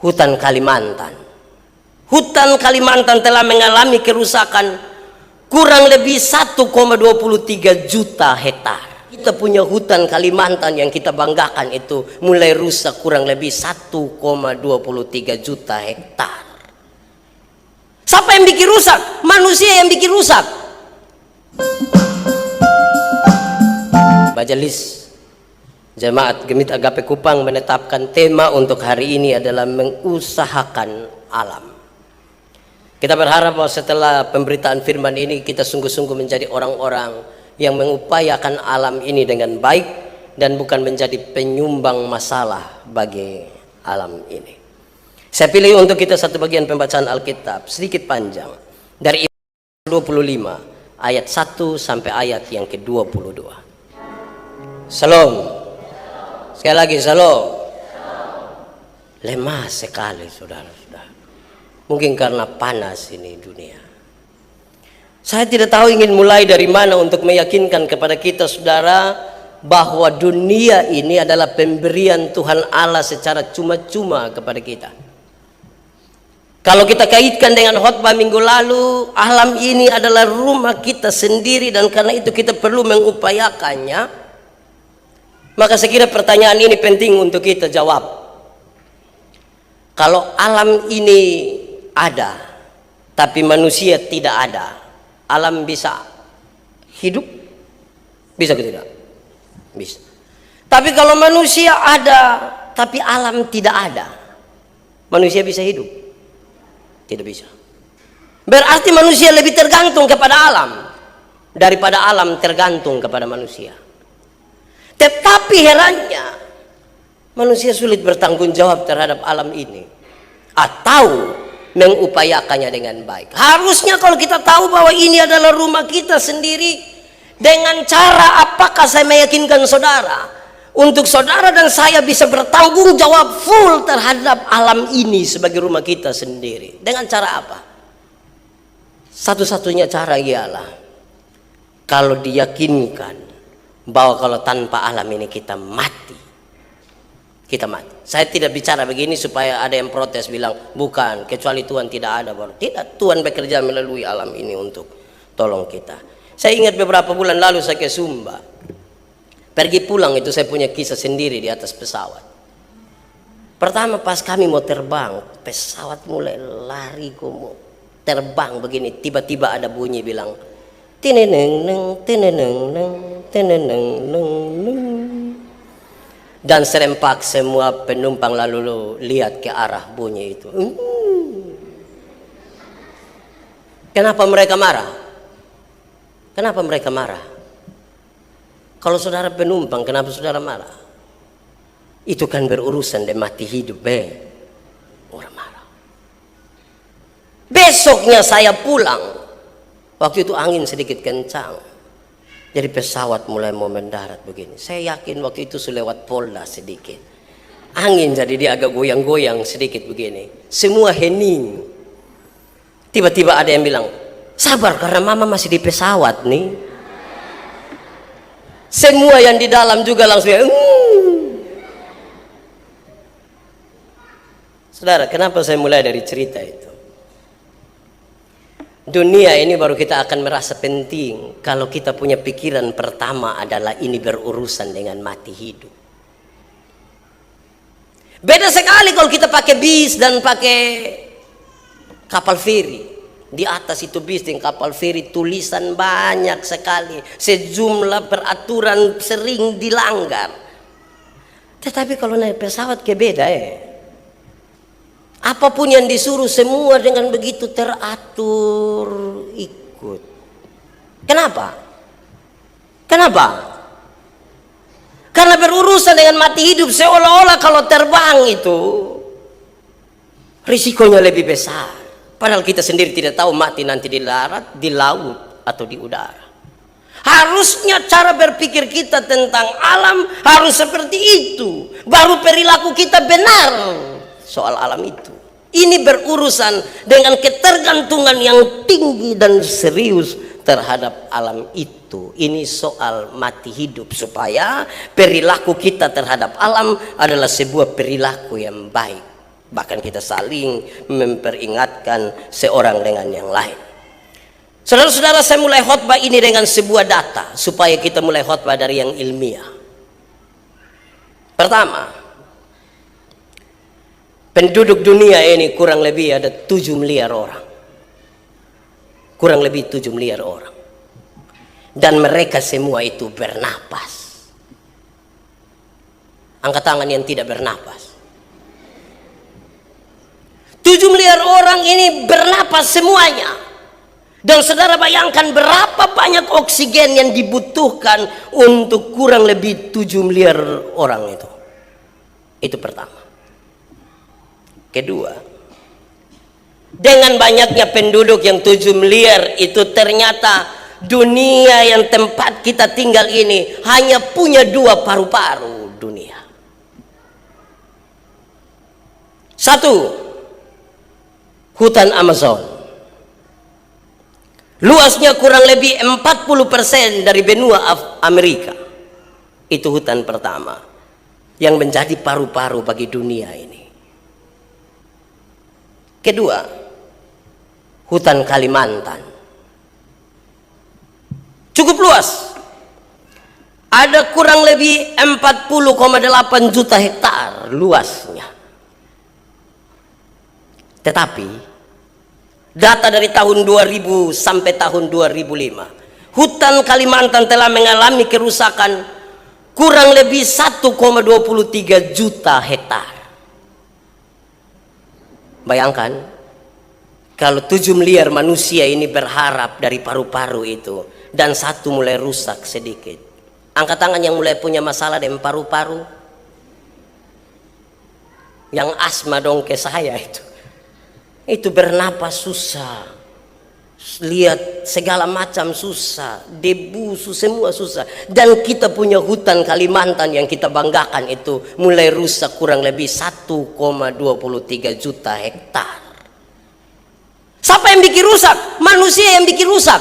hutan Kalimantan. Hutan Kalimantan telah mengalami kerusakan kurang lebih 1,23 juta hektar. Kita punya hutan Kalimantan yang kita banggakan itu mulai rusak kurang lebih 1,23 juta hektar. Siapa yang bikin rusak? Manusia yang bikin rusak. Majelis Jemaat Gemit Agape Kupang menetapkan tema untuk hari ini adalah mengusahakan alam. Kita berharap bahwa setelah pemberitaan firman ini kita sungguh-sungguh menjadi orang-orang yang mengupayakan alam ini dengan baik dan bukan menjadi penyumbang masalah bagi alam ini. Saya pilih untuk kita satu bagian pembacaan Alkitab sedikit panjang dari 25 ayat 1 sampai ayat yang ke-22. Shalom. Sekali lagi shalom. Lemah sekali saudara-saudara. Mungkin karena panas ini dunia. Saya tidak tahu ingin mulai dari mana untuk meyakinkan kepada kita saudara bahwa dunia ini adalah pemberian Tuhan Allah secara cuma-cuma kepada kita. Kalau kita kaitkan dengan khotbah minggu lalu, alam ini adalah rumah kita sendiri dan karena itu kita perlu mengupayakannya. Maka saya kira pertanyaan ini penting untuk kita jawab. Kalau alam ini ada, tapi manusia tidak ada, alam bisa hidup? Bisa ke tidak? Bisa. Tapi kalau manusia ada, tapi alam tidak ada, manusia bisa hidup? Tidak bisa. Berarti manusia lebih tergantung kepada alam daripada alam tergantung kepada manusia. Tetapi herannya manusia sulit bertanggung jawab terhadap alam ini atau mengupayakannya dengan baik. Harusnya kalau kita tahu bahwa ini adalah rumah kita sendiri, dengan cara apakah saya meyakinkan saudara untuk saudara dan saya bisa bertanggung jawab full terhadap alam ini sebagai rumah kita sendiri? Dengan cara apa? Satu-satunya cara ialah kalau diyakinkan bahwa kalau tanpa alam ini kita mati. Kita mati. Saya tidak bicara begini supaya ada yang protes bilang bukan, kecuali Tuhan tidak ada baru. Tidak, Tuhan bekerja melalui alam ini untuk tolong kita. Saya ingat beberapa bulan lalu saya ke Sumba. Pergi pulang itu saya punya kisah sendiri di atas pesawat. Pertama pas kami mau terbang, pesawat mulai lari mau terbang begini, tiba-tiba ada bunyi bilang tineneng neng tineneng neng tineneng neng neng. Dan serempak semua penumpang lalu lihat ke arah bunyi itu. Kenapa mereka marah? Kenapa mereka marah? Kalau saudara penumpang, kenapa saudara marah? Itu kan berurusan dengan mati hidup, orang marah. Besoknya saya pulang, waktu itu angin sedikit kencang. Jadi pesawat mulai mau mendarat begini. Saya yakin waktu itu selewat Polda sedikit. Angin jadi dia agak goyang-goyang sedikit begini. Semua hening. Tiba-tiba ada yang bilang, sabar karena mama masih di pesawat nih. Semua yang di dalam juga langsung Saudara, kenapa saya mulai dari cerita itu? Dunia ini baru kita akan merasa penting kalau kita punya pikiran pertama adalah ini berurusan dengan mati hidup. Beda sekali kalau kita pakai bis dan pakai kapal feri. Di atas itu bis dan kapal feri tulisan banyak sekali, sejumlah peraturan sering dilanggar. Tetapi kalau naik pesawat ke beda apapun yang disuruh semua dengan begitu teratur ikut. Kenapa? Kenapa? Karena berurusan dengan mati hidup, seolah-olah kalau terbang itu risikonya lebih besar. Padahal kita sendiri tidak tahu mati nanti di darat, di laut, atau di udara. Harusnya cara berpikir kita tentang alam harus seperti itu. Baru perilaku kita benar soal alam itu. Ini berurusan dengan ketergantungan yang tinggi dan serius terhadap alam itu. Ini soal mati hidup, supaya perilaku kita terhadap alam adalah sebuah perilaku yang baik. Bahkan kita saling memperingatkan seorang dengan yang lain. Saudara-saudara, saya mulai khotbah ini dengan sebuah data supaya kita mulai khotbah dari yang ilmiah. Pertama, penduduk dunia ini kurang lebih ada 7 miliar orang. Kurang lebih 7 miliar orang. Dan mereka semua itu bernapas. Angkat tangan yang tidak bernapas. 7 miliar orang ini bernapas semuanya. Dan saudara bayangkan berapa banyak oksigen yang dibutuhkan untuk kurang lebih 7 miliar orang itu. Itu pertama. Kedua, dengan banyaknya penduduk yang 7 miliar itu, ternyata dunia yang tempat kita tinggal ini hanya punya 2 paru-paru dunia. Satu, hutan Amazon. Luasnya kurang lebih 40% dari benua Amerika. Itu hutan pertama yang menjadi paru-paru bagi dunia ini. Kedua, hutan Kalimantan. Cukup luas. Ada kurang lebih 40,8 juta hektar luasnya. Tetapi data dari tahun 2000 sampai tahun 2005, hutan Kalimantan telah mengalami kerusakan kurang lebih 1,23 juta hektar. Bayangkan, kalau 7 miliar manusia ini berharap dari paru-paru itu, dan satu mulai rusak sedikit. Angkat tangan yang mulai punya masalah dengan paru-paru. Yang asma dong ke saya itu bernapas susah, lihat segala macam susah, debu semua susah. Dan kita punya hutan Kalimantan yang kita banggakan itu mulai rusak kurang lebih 1,23 juta hektar. Siapa yang bikin rusak? Manusia yang bikin rusak.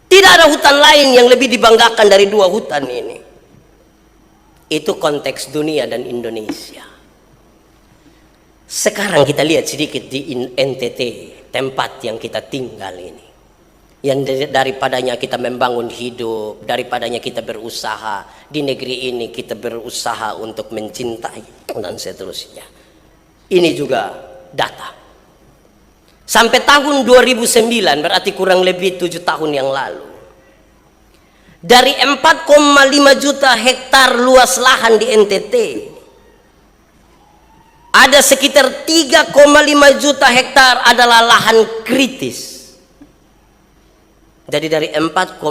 Tidak ada hutan lain yang lebih dibanggakan dari 2 hutan ini. Itu konteks dunia dan Indonesia. Sekarang kita lihat sedikit di NTT, tempat yang kita tinggal ini. Yang daripadanya kita membangun hidup, daripadanya kita berusaha. Di negeri ini kita berusaha untuk mencintai, dan seterusnya. Ini juga data. Sampai tahun 2009, berarti kurang lebih 7 tahun yang lalu. Dari 4,5 juta hektar luas lahan di NTT, ada sekitar 3,5 juta hektar adalah lahan kritis. Jadi dari 4,5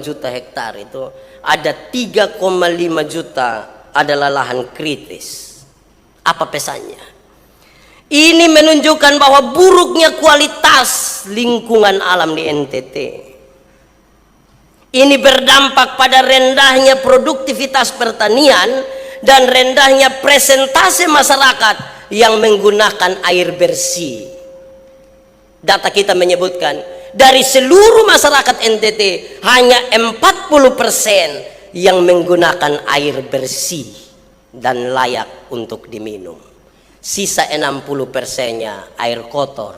juta hektar itu ada 3,5 juta adalah lahan kritis. Apa pesannya? Ini menunjukkan bahwa buruknya kualitas lingkungan alam di NTT. Ini berdampak pada rendahnya produktivitas pertanian dan rendahnya presentase masyarakat yang menggunakan air bersih. Data kita menyebutkan dari seluruh masyarakat NTT hanya 40% yang menggunakan air bersih dan layak untuk diminum. Sisa 60%-nya air kotor.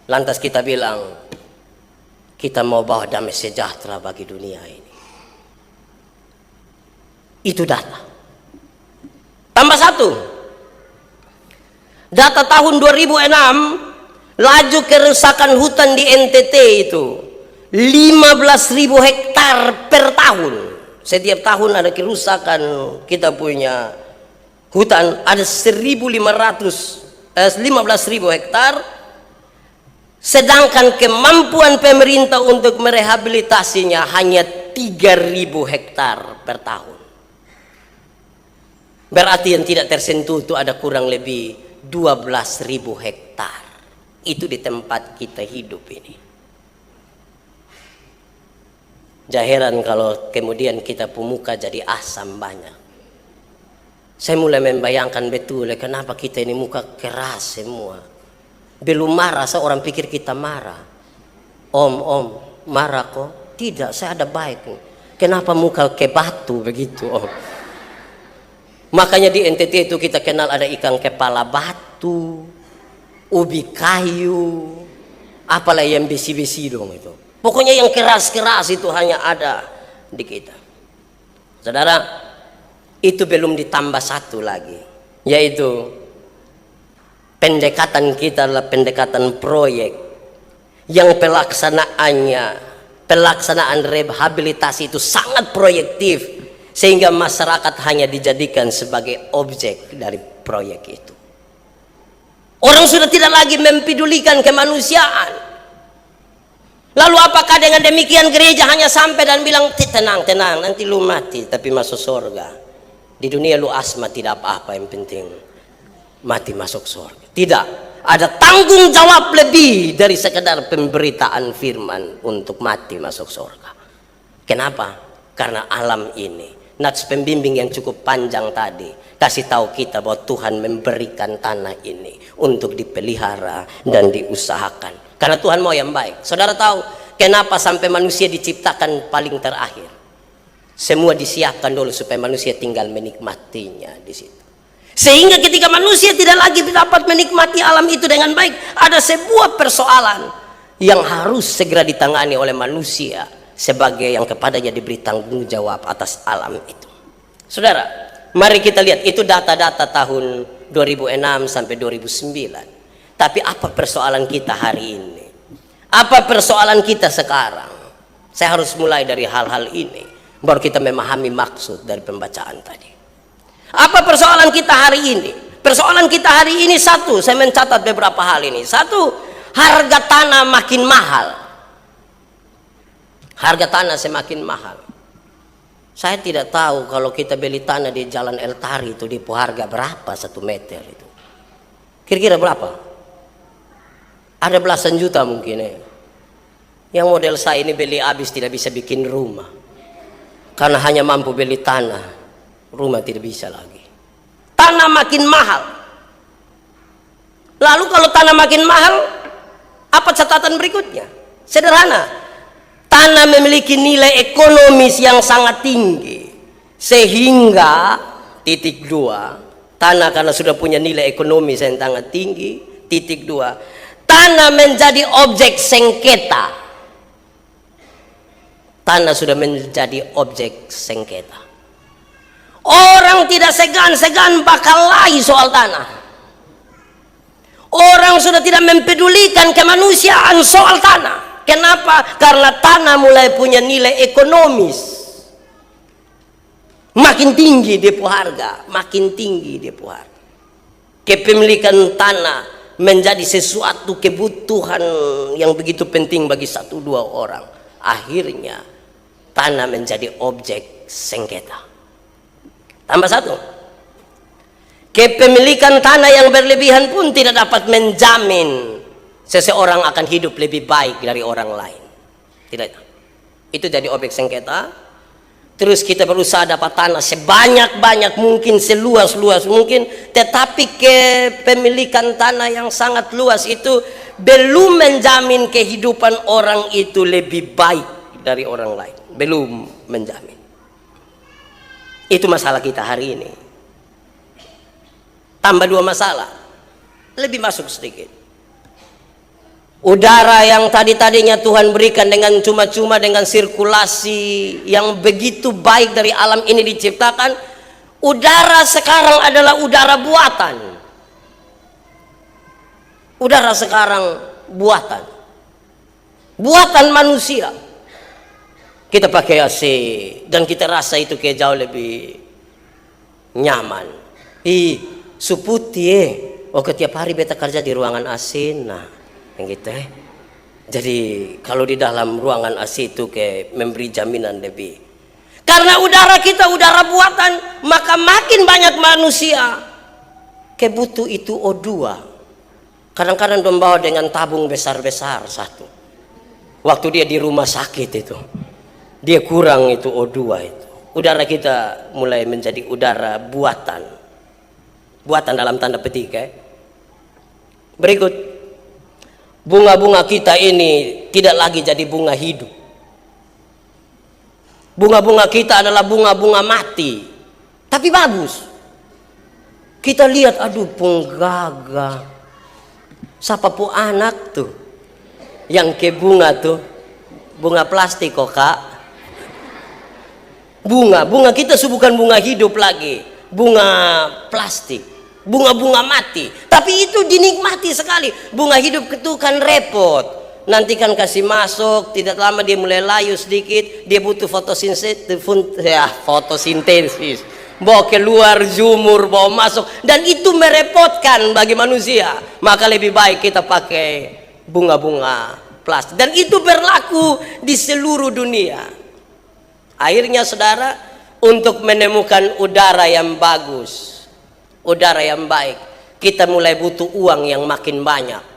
Lantas kita bilang, kita mau bawa damai sejahtera bagi dunia ini. Itu data. Tambah satu, data tahun 2006, laju kerusakan hutan di NTT itu 15.000 hektar per tahun. Setiap tahun ada kerusakan. Kita punya hutan ada 15.000 hektar, sedangkan kemampuan pemerintah untuk merehabilitasinya hanya 3.000 hektar per tahun. Berarti yang tidak tersentuh itu ada kurang lebih 12.000 hektar. Itu di tempat kita hidup ini. Jaheran kalau kemudian kita pemuka jadi asam banyak. Saya mulai membayangkan betul kenapa kita ini muka keras semua. Belum marah, seorang pikir kita marah. Om, marah kok? Tidak, saya ada baik. Kenapa muka ke batu begitu, Om? Makanya di NTT itu kita kenal ada ikan kepala batu, ubi kayu, apalah yang besi-besi dong itu. Pokoknya yang keras-keras itu hanya ada di kita. Saudara, itu belum ditambah satu lagi, yaitu pendekatan kita adalah pendekatan proyek yang pelaksanaan rehabilitasi itu sangat proyektif, sehingga masyarakat hanya dijadikan sebagai objek dari proyek itu. Orang sudah tidak lagi mempedulikan kemanusiaan. Lalu apakah dengan demikian gereja hanya sampai dan bilang tenang, tenang, nanti lu mati tapi masuk surga. Di dunia lu asma tidak apa-apa, yang penting mati masuk surga. Tidak, ada tanggung jawab lebih dari sekedar pemberitaan firman untuk mati masuk surga. Kenapa? Karena alam ini, nats pembimbing yang cukup panjang tadi kasih tahu kita bahwa Tuhan memberikan tanah ini untuk dipelihara dan diusahakan. Karena Tuhan mau yang baik. Saudara tahu kenapa sampai manusia diciptakan paling terakhir? Semua disiapkan dulu supaya manusia tinggal menikmatinya di situ. Sehingga ketika manusia tidak lagi dapat menikmati alam itu dengan baik, ada sebuah persoalan yang harus segera ditangani oleh manusia sebagai yang kepadanya diberi tanggung jawab atas alam itu. Saudara, mari kita lihat itu data-data tahun 2006 sampai 2009. Tapi apa persoalan kita hari ini? Apa persoalan kita sekarang? Saya harus mulai dari hal-hal ini, baru kita memahami maksud dari pembacaan tadi. Apa persoalan kita hari ini? Persoalan kita hari ini satu, saya mencatat beberapa hal ini. Satu, harga tanah makin mahal. Harga tanah semakin mahal. Saya tidak tahu kalau kita beli tanah di Jalan El Tari itu di harga berapa 1 meter itu. Kira-kira berapa? Ada belasan juta mungkin ya. Yang model saya ini beli habis tidak bisa bikin rumah. Karena hanya mampu beli tanah, rumah tidak bisa lagi. Tanah makin mahal. Lalu kalau tanah makin mahal, apa catatan berikutnya? Sederhana. Tanah memiliki nilai ekonomis yang sangat tinggi. Sehingga titik 2, tanah karena sudah punya nilai ekonomis yang sangat tinggi. Titik 2, tanah menjadi objek sengketa. Tanah sudah menjadi objek sengketa. Orang tidak segan-segan bakal lagi soal tanah. Orang sudah tidak mempedulikan kemanusiaan soal tanah. Kenapa? Karena tanah mulai punya nilai ekonomis. Makin tinggi dia harga, makin tinggi dia harga. Kepemilikan tanah menjadi sesuatu kebutuhan yang begitu penting bagi 1-2 orang. Akhirnya tanah menjadi objek sengketa. Tambah satu, kepemilikan tanah yang berlebihan pun tidak dapat menjamin seseorang akan hidup lebih baik dari orang lain. Tidak, itu jadi objek sengketa. Terus kita berusaha dapat tanah sebanyak-banyak mungkin, seluas-luas mungkin, tetapi kepemilikan tanah yang sangat luas itu belum menjamin kehidupan orang itu lebih baik dari orang lain. Belum menjamin. Itu masalah kita hari ini. Tambah 2 masalah, lebih masuk sedikit. Udara yang tadinya Tuhan berikan dengan cuma-cuma, dengan sirkulasi yang begitu baik dari alam ini diciptakan, udara sekarang adalah udara buatan. Udara sekarang buatan. Buatan manusia. Kita pakai AC dan kita rasa itu kayak jauh lebih nyaman. Suputi oh tiap hari beta kerja di ruangan AC, nah yang gitu Jadi kalau di dalam ruangan AC itu kayak memberi jaminan lebih. Karena udara kita udara buatan, maka makin banyak manusia kebutuh itu O2. Kadang-kadang membawa dengan tabung besar-besar satu. Waktu dia di rumah sakit itu, dia kurang itu O2 itu. Udara kita mulai menjadi udara buatan. Buatan dalam tanda petik Berikut, bunga-bunga kita ini tidak lagi jadi bunga hidup. Bunga-bunga kita adalah bunga-bunga mati. Tapi bagus. Kita lihat, aduh penggagah. Siapa pu anak tuh yang ke bunga tuh, bunga plastik kok kak. Bunga kita bukan bunga hidup lagi, bunga plastik, bunga mati. Tapi itu dinikmati sekali. Bunga hidup itu kan repot. Nanti kan kasih masuk, tidak lama dia mulai layu sedikit, dia butuh fotosintesis. Bawa keluar, jumur, bawa masuk, dan itu merepotkan bagi manusia. Maka lebih baik kita pakai bunga-bunga plastik, dan itu berlaku di seluruh dunia. Akhirnya saudara, untuk menemukan udara yang bagus, udara yang baik, kita mulai butuh uang yang makin banyak.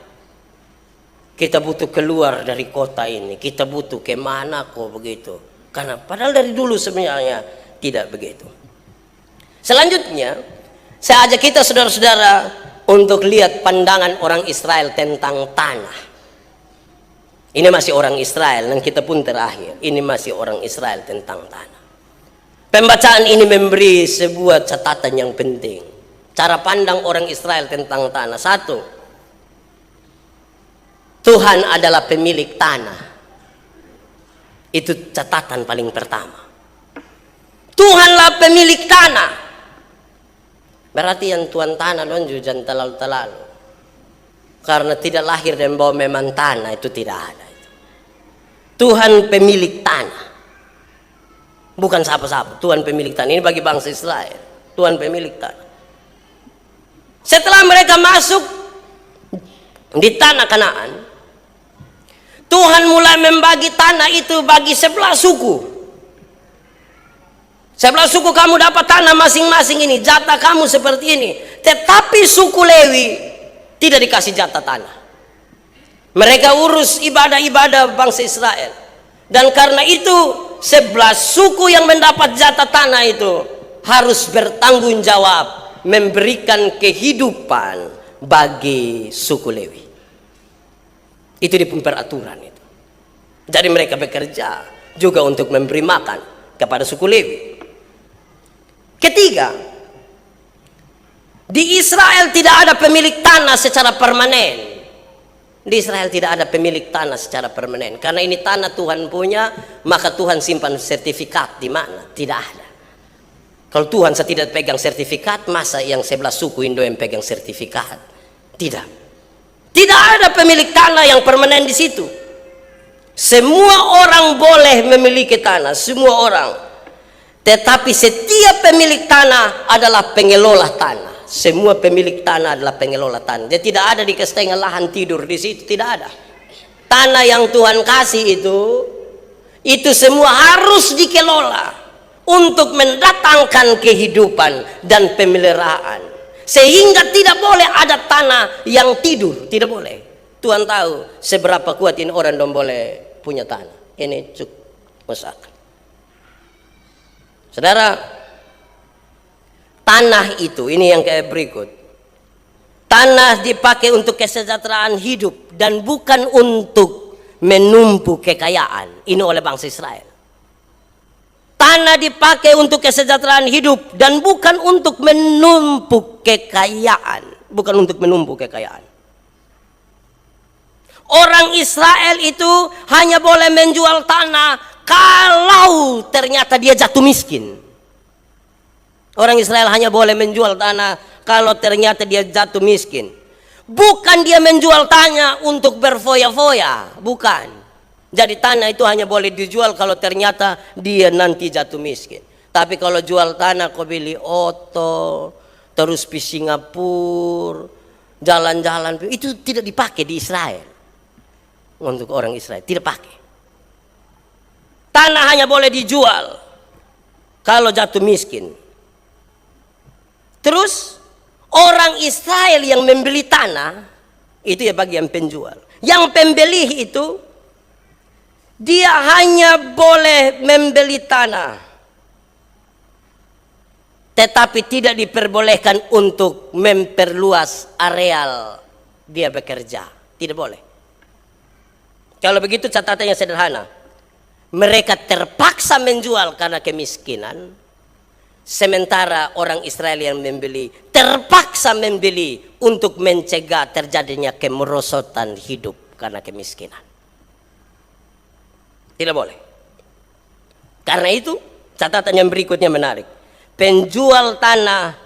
Kita butuh keluar dari kota ini, kita butuh kemana kok begitu. Karena padahal dari dulu sebenarnya tidak begitu. Selanjutnya, saya ajak kita saudara-saudara untuk lihat pandangan orang Israel tentang tanah. Ini masih orang Israel, dan kita pun terakhir. Ini masih orang Israel tentang tanah. Pembacaan ini memberi sebuah catatan yang penting. Cara pandang orang Israel tentang tanah. Satu, Tuhan adalah pemilik tanah. Itu catatan paling pertama. Tuhanlah pemilik tanah. Berarti yang tuan tanah lonju jangan terlalu. Karena tidak lahir dan bawa memang tanah, itu tidak ada. Tuhan pemilik tanah. Bukan siapa-siapa, Tuhan pemilik tanah. Ini bagi bangsa Israel, Tuhan pemilik tanah. Setelah mereka masuk di tanah Kanaan, Tuhan mulai membagi tanah itu bagi 11 suku. 11 suku kamu dapat tanah masing-masing ini, jatah kamu seperti ini. Tetapi suku Lewi tidak dikasih jatah tanah. Mereka urus ibadah-ibadah bangsa Israel. Dan karena itu 11 suku yang mendapat jatah tanah itu harus bertanggung jawab memberikan kehidupan bagi suku Lewi. Itu di peraturan itu. Jadi mereka bekerja juga untuk memberi makan kepada suku Lewi. Ketiga, di Israel tidak ada pemilik tanah secara permanen. Di Israel tidak ada pemilik tanah secara permanen. Karena ini tanah Tuhan punya, maka Tuhan simpan sertifikat di mana? Tidak ada. Kalau Tuhan saya tidak pegang sertifikat, masa yang 11 suku Indo yang pegang sertifikat? Tidak. Tidak ada pemilik tanah yang permanen di situ. Semua orang boleh memiliki tanah, semua orang. Tetapi setiap pemilik tanah adalah pengelola tanah. Semua pemilik tanah adalah pengelola tanah. Dia tidak ada dikasih setengah lahan tidur di situ, tidak ada. Tanah yang Tuhan kasih itu semua harus dikelola untuk mendatangkan kehidupan dan pemeliharaan. Sehingga tidak boleh ada tanah yang tidur, tidak boleh. Tuhan tahu seberapa kuat ini orang dong boleh punya tanah. Ini cukup masalah. Saudara, tanah itu, ini yang kayak berikut. Tanah dipakai untuk kesejahteraan hidup dan bukan untuk menumpuk kekayaan. Ini oleh bangsa Israel. Tanah dipakai untuk kesejahteraan hidup dan bukan untuk menumpuk kekayaan. Bukan untuk menumpuk kekayaan. Orang Israel itu hanya boleh menjual tanah kalau ternyata dia jatuh miskin. Orang Israel hanya boleh menjual tanah kalau ternyata dia jatuh miskin. Bukan dia menjual tanah untuk berfoya-foya, bukan. Jadi tanah itu hanya boleh dijual kalau ternyata dia nanti jatuh miskin. Tapi kalau jual tanah kau beli oto, terus di Singapura, jalan-jalan, itu tidak dipakai di Israel. Untuk orang Israel tidak pakai. Tanah hanya boleh dijual kalau jatuh miskin. Terus orang Israel yang membeli tanah itu ya bagian penjual. Yang pembeli itu dia hanya boleh membeli tanah, tetapi tidak diperbolehkan untuk memperluas areal dia bekerja. Tidak boleh. Kalau begitu catatannya sederhana. Mereka terpaksa menjual karena kemiskinan. Sementara orang Israel yang membeli terpaksa membeli untuk mencegah terjadinya kemerosotan hidup karena kemiskinan. Tidak boleh. Karena itu catatan yang berikutnya menarik. Penjual tanah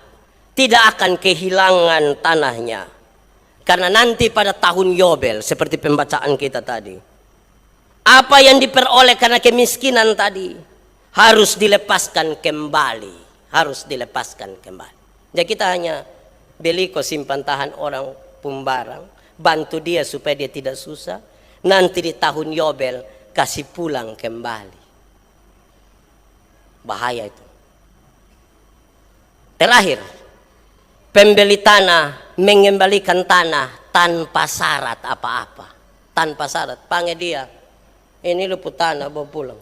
tidak akan kehilangan tanahnya. Karena nanti pada tahun Yobel, seperti pembacaan kita tadi, apa yang diperoleh karena kemiskinan tadi harus dilepaskan kembali. Harus dilepaskan kembali. Jadi kita hanya beli kok simpan tahan orang pembarang, bantu dia supaya dia tidak susah. Nanti di tahun Yobel kasih pulang kembali. Bahaya itu. Terakhir, pembeli tanah mengembalikan tanah tanpa syarat apa-apa. Tanpa syarat, panggil dia. Ini luput tanah, bawa pulang.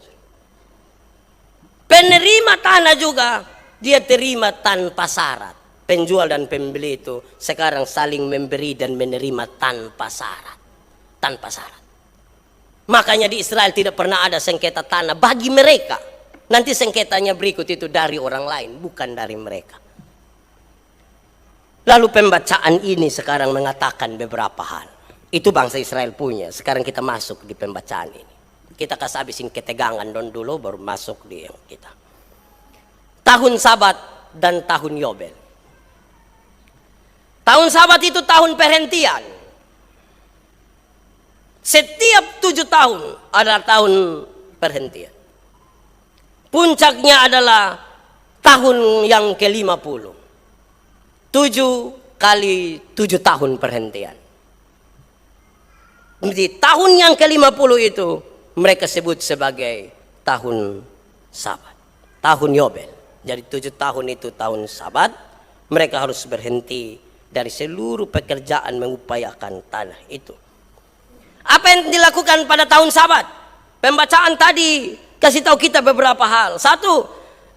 Penerima tanah juga, dia terima tanpa syarat. Penjual dan pembeli itu sekarang saling memberi dan menerima tanpa syarat. Tanpa syarat. Makanya di Israel tidak pernah ada sengketa tanah bagi mereka. Nanti sengketanya berikut itu dari orang lain, bukan dari mereka. Lalu pembacaan ini sekarang mengatakan beberapa hal. Itu bangsa Israel punya. Sekarang kita masuk di pembacaan ini. Kita kasih habisin ketegangan dulu baru masuk di yang kita. Tahun Sabat dan tahun Yobel. Tahun Sabat itu tahun perhentian. Setiap 7 tahun adalah tahun perhentian. Puncaknya adalah tahun yang ke-50. 7 kali 7 tahun perhentian. Jadi tahun yang ke-50 itu mereka sebut sebagai tahun Sabat. Tahun Yobel. Jadi 7 tahun itu tahun Sabat. Mereka harus berhenti dari seluruh pekerjaan mengupayakan tanah itu. Apa yang dilakukan pada tahun Sabat? Pembacaan tadi kasih tahu kita beberapa hal. Satu,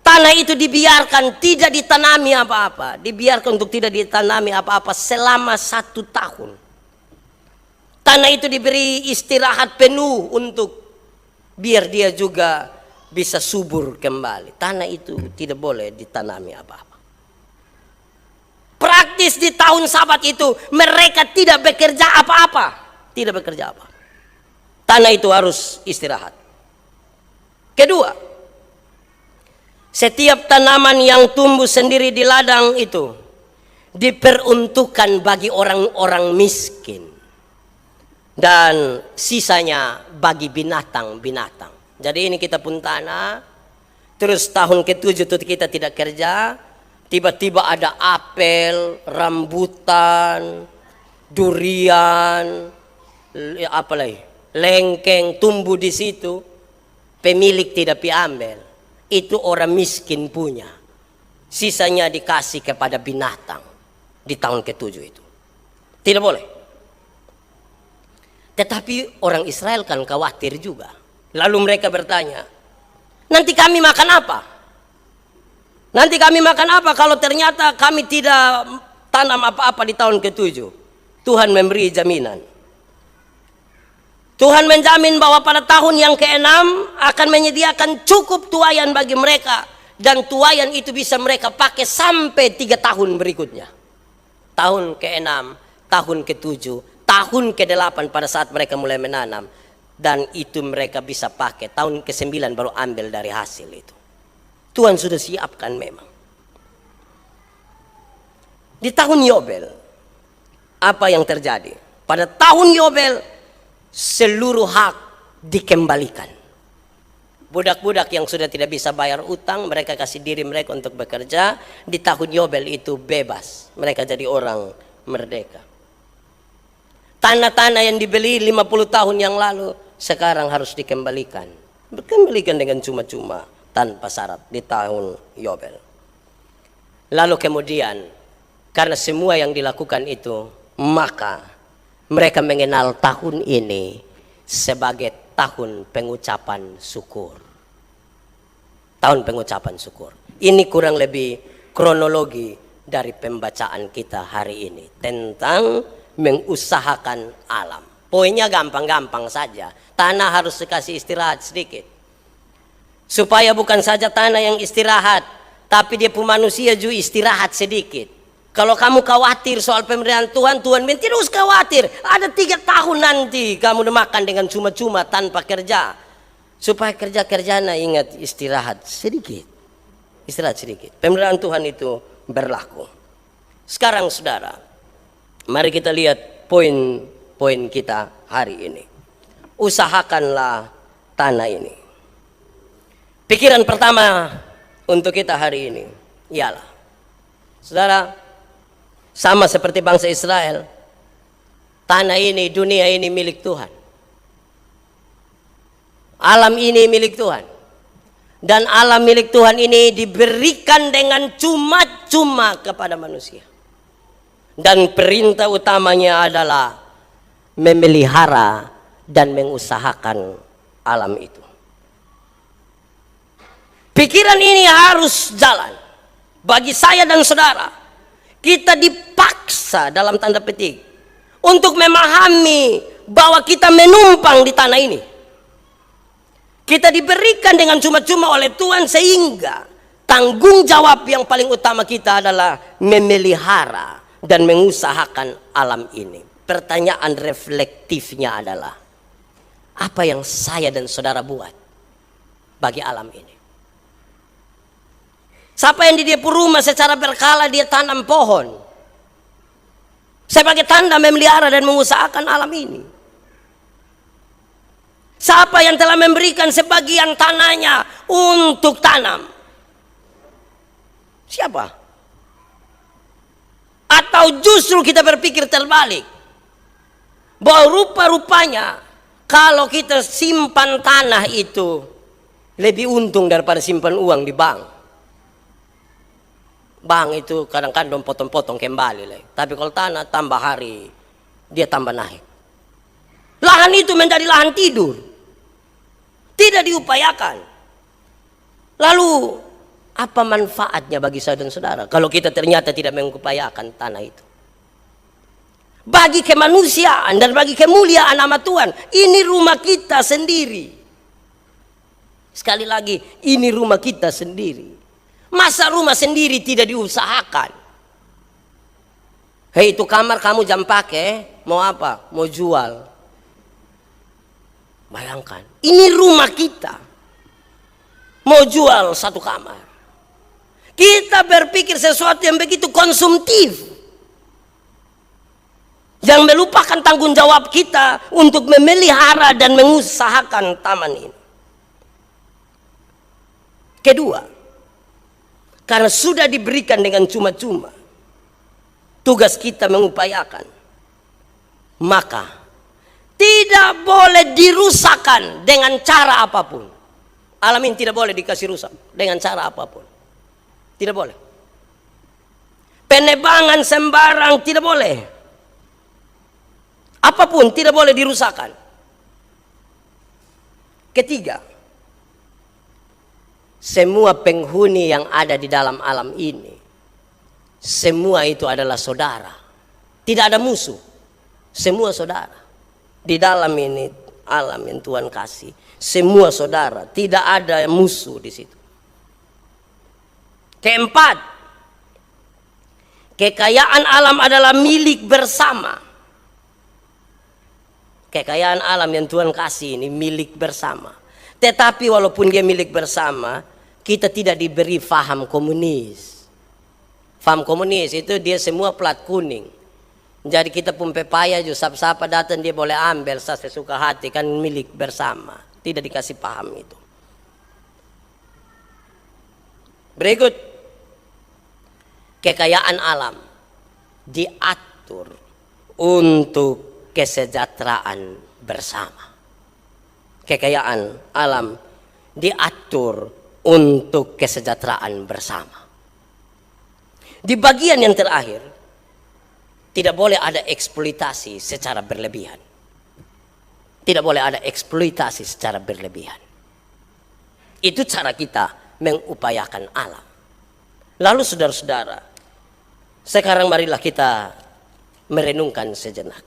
tanah itu dibiarkan tidak ditanami apa-apa. Dibiarkan untuk tidak ditanami apa-apa selama 1 tahun. Tanah itu diberi istirahat penuh untuk biar dia juga bisa subur kembali. Tanah itu tidak boleh ditanami apa-apa. Praktis di tahun Sabat itu mereka tidak bekerja apa-apa. Tidak bekerja apa. Tanah itu harus istirahat. Kedua, setiap tanaman yang tumbuh sendiri di ladang itu diperuntukkan bagi orang-orang miskin dan sisanya bagi binatang-binatang. Jadi ini kita pun tanah, terus tahun ke-7 itu kita tidak kerja, tiba-tiba ada apel, rambutan, durian, apa lagi, lengkeng tumbuh di situ. Pemilik tidak diambil, itu orang miskin punya. Sisanya dikasih kepada binatang di tahun ke-7 itu. Tidak boleh. Tetapi orang Israel kan khawatir juga. Lalu mereka bertanya, nanti kami makan apa? Nanti kami makan apa kalau ternyata kami tidak tanam apa-apa di tahun ke-7? Tuhan memberi jaminan. Tuhan menjamin bahwa pada tahun yang ke-6 akan menyediakan cukup tuayan bagi mereka. Dan tuayan itu bisa mereka pakai sampai 3 tahun berikutnya. Tahun ke-6, tahun ke-7, tahun ke-8 pada saat mereka mulai menanam. Dan itu mereka bisa pakai. Tahun ke-9 baru ambil dari hasil itu. Tuhan sudah siapkan memang. Di tahun Yobel, apa yang terjadi? Pada tahun Yobel, seluruh hak dikembalikan. Budak-budak yang sudah tidak bisa bayar utang, mereka kasih diri mereka untuk bekerja. Di tahun Yobel itu bebas. Mereka jadi orang merdeka. Tanah-tanah yang dibeli 50 tahun yang lalu, sekarang harus dikembalikan. Dikembalikan dengan cuma-cuma, tanpa syarat di tahun Yobel. Lalu kemudian, karena semua yang dilakukan itu, maka mereka mengenal tahun ini sebagai tahun pengucapan syukur. Tahun pengucapan syukur. Ini kurang lebih kronologi dari pembacaan kita hari ini tentang mengusahakan alam. Poinnya gampang-gampang saja. Tanah harus dikasih istirahat sedikit. Supaya bukan saja tanah yang istirahat, tapi dia pun manusia juga istirahat sedikit. Kalau kamu khawatir soal pemberian Tuhan, Tuhan bilang tidak usah khawatir. Ada 3 tahun nanti kamu udah makan dengan cuma-cuma tanpa kerja. Supaya kerja-kerjanya ingat istirahat sedikit. Istirahat sedikit. Pemberian Tuhan itu berlaku. Sekarang saudara, mari kita lihat poin-poin kita hari ini. Usahakanlah tanah ini. Pikiran pertama untuk kita hari ini ialah, saudara, sama seperti bangsa Israel, tanah ini, dunia ini milik Tuhan. Alam ini milik Tuhan. Dan alam milik Tuhan ini diberikan dengan cuma-cuma kepada manusia. Dan perintah utamanya adalah memelihara dan mengusahakan alam itu. Pikiran ini harus jalan. Bagi saya dan saudara, kita dipaksa dalam tanda petik untuk memahami bahwa kita menumpang di tanah ini. Kita diberikan dengan cuma-cuma oleh Tuhan, sehingga tanggung jawab yang paling utama kita adalah memelihara dan mengusahakan alam ini. Pertanyaan reflektifnya adalah, apa yang saya dan saudara buat bagi alam ini? Siapa yang di dia rumah secara berkala dia tanam pohon sebagai tanda memelihara dan mengusahakan alam ini? Siapa yang telah memberikan sebagian tanahnya untuk tanam? Siapa? Atau justru kita berpikir terbalik, bahwa rupa-rupanya kalau kita simpan tanah itu lebih untung daripada simpan uang di bank. Bank itu kadang-kadang potong-potong kembali. Tapi kalau tanah tambah hari, dia tambah naik. Lahan itu menjadi lahan tidur, tidak diupayakan. Lalu apa manfaatnya bagi saya dan saudara kalau kita ternyata tidak mengupayakan tanah itu? Bagi kemanusiaan dan bagi kemuliaan nama Tuhan, ini rumah kita sendiri. Sekali lagi, ini rumah kita sendiri. Masa rumah sendiri tidak diusahakan? Hei, itu kamar kamu jam pakai, mau apa? Mau jual. Bayangkan, ini rumah kita. Mau jual 1 kamar. Kita berpikir sesuatu yang begitu konsumtif, yang melupakan tanggung jawab kita untuk memelihara dan mengusahakan taman ini. Kedua, karena sudah diberikan dengan cuma-cuma, tugas kita mengupayakan, maka tidak boleh dirusakkan dengan cara apapun. Alam ini tidak boleh dikasih rusak dengan cara apapun. Tidak boleh. Penebangan sembarang tidak boleh. Apapun tidak boleh dirusakkan. Ketiga, semua penghuni yang ada di dalam alam ini, semua itu adalah saudara. Tidak ada musuh. Semua saudara. Di dalam ini alam yang Tuhan kasih, semua saudara. Tidak ada musuh di situ. Keempat, kekayaan alam adalah milik bersama. Kekayaan alam yang Tuhan kasih ini milik bersama. Tetapi walaupun dia milik bersama, kita tidak diberi faham komunis. Faham komunis itu dia semua plat kuning. Jadi kita pun pepaya juga, siapa datang dia boleh ambil sesuka hati, kan milik bersama. Tidak dikasih paham itu. Berikut, kekayaan alam diatur untuk kesejahteraan bersama. Kekayaan alam diatur untuk kesejahteraan bersama. Di bagian yang terakhir, tidak boleh ada eksploitasi secara berlebihan. Tidak boleh ada eksploitasi secara berlebihan. Itu cara kita mengupayakan alam. Lalu saudara-saudara, sekarang marilah kita merenungkan sejenak.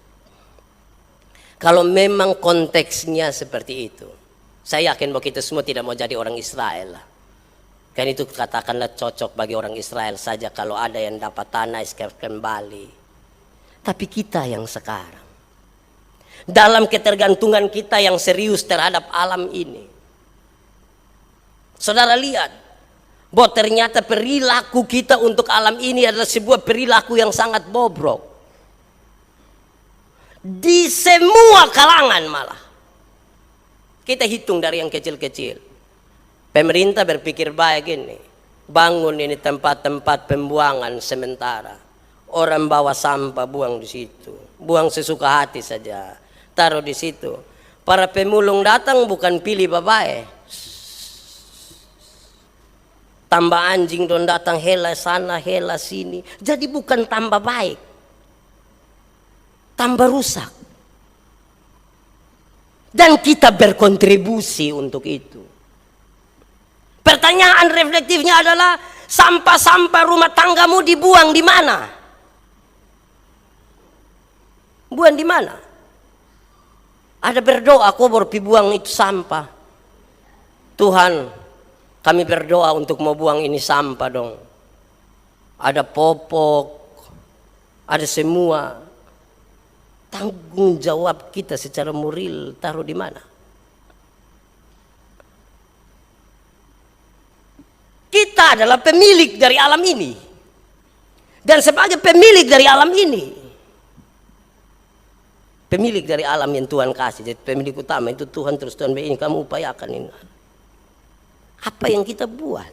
Kalau memang konteksnya seperti itu, saya yakin bahwa kita semua tidak mau jadi orang Israel. Kan itu katakanlah cocok bagi orang Israel saja kalau ada yang dapat tanah kembali. Tapi kita yang sekarang, dalam ketergantungan kita yang serius terhadap alam ini, saudara lihat bahwa ternyata perilaku kita untuk alam ini adalah sebuah perilaku yang sangat bobrok. Di semua kalangan malah. Kita hitung dari yang kecil-kecil. Pemerintah berpikir baik ini, bangun ini tempat-tempat pembuangan sementara. Orang bawa sampah buang di situ, buang sesuka hati saja, taruh di situ. Para pemulung datang bukan pilih babae, tambah anjing don datang hela sana hela sini. Jadi bukan tambah baik, tambah rusak. Dan kita berkontribusi untuk itu. Pertanyaan reflektifnya adalah, sampah-sampah rumah tanggamu dibuang di mana? Buang di mana? Ada berdoa kubur pi buang itu sampah. Tuhan, kami berdoa untuk mau buang ini sampah dong. Ada popok, ada semua. Tanggung jawab kita secara moral taruh di mana? Kita adalah pemilik dari alam ini. Dan sebagai pemilik dari alam ini, pemilik dari alam yang Tuhan kasih, jadi pemilik utama itu Tuhan, terus Tuhan ini kamu upayakan ini. Apa yang kita buat?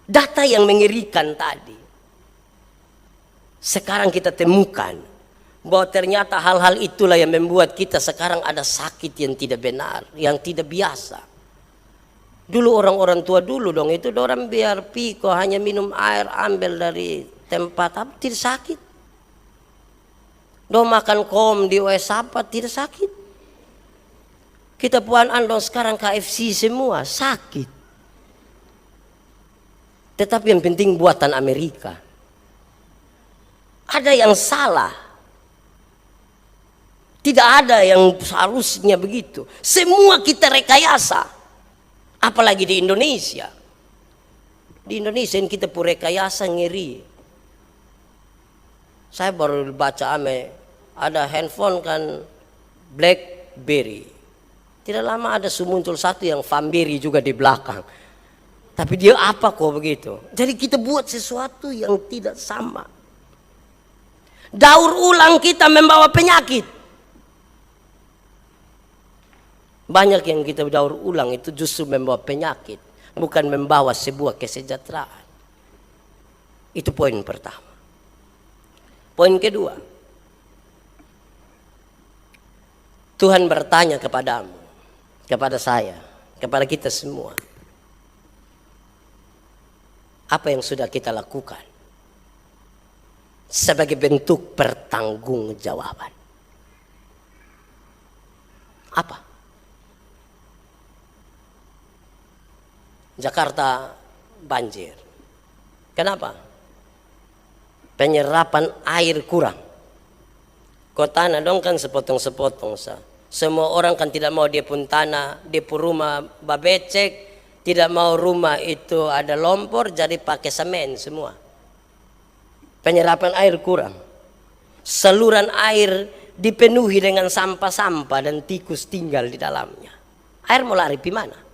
Data yang mengerikan tadi. Sekarang kita temukan bahwa ternyata hal-hal itulah yang membuat kita sekarang ada sakit yang tidak benar, yang tidak biasa. Dulu orang-orang tua dulu dong itu orang biar piko hanya minum air ambil dari tempat apa tidak sakit. Do makan kom di OS apa tidak sakit. Kita puan andong sekarang KFC semua sakit. Tetapi yang penting buatan Amerika. Ada yang salah. Tidak ada yang seharusnya begitu. Semua kita rekayasa. Apalagi di Indonesia. Di Indonesia ini kita pun rekayasa ngeri. Saya baru baca ada handphone kan BlackBerry. Tidak lama ada muncul satu yang Fanberry juga di belakang. Tapi dia apa kok begitu? Jadi kita buat sesuatu yang tidak sama. Daur ulang kita membawa penyakit. Banyak yang kita daur ulang itu justru membawa penyakit, bukan membawa sebuah kesejahteraan. Itu poin pertama. Poin kedua, Tuhan bertanya kepadamu, kepada saya, kepada kita semua, apa yang sudah kita lakukan sebagai bentuk pertanggungjawaban? Apa? Jakarta banjir. Kenapa? Penyerapan air kurang. Kota tanah dong kan sepotong-sepotong sah. Semua orang kan tidak mau dia pun tanah, dia pun rumah babecek, tidak mau rumah itu ada lompor jadi pakai semen semua. Penyerapan air kurang. Saluran air dipenuhi dengan sampah-sampah dan tikus tinggal di dalamnya. Air mau lari di mana?